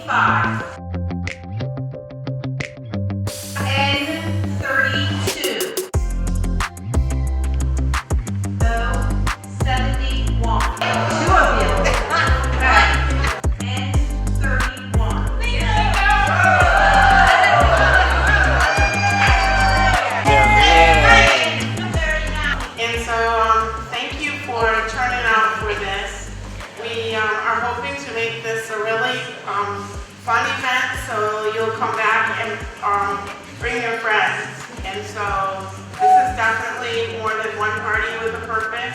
25. N32. So 71. Two of you. Right. N31. And so thank you for turning out for this. We are hoping to make this a really fun event, so you'll come back and bring your friends. And so this is definitely more than one party with a purpose.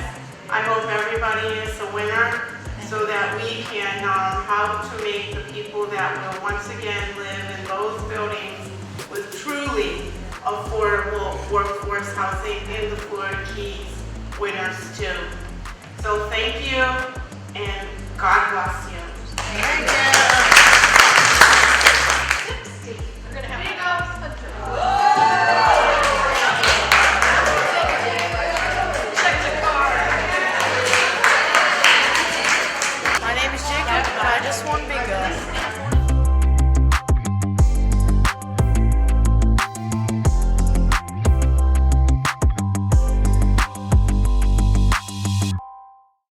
I hope everybody is a winner so that we can help to make the people that will once again live in those buildings with truly affordable workforce housing in the Florida Keys winners too. So thank you and God bless you.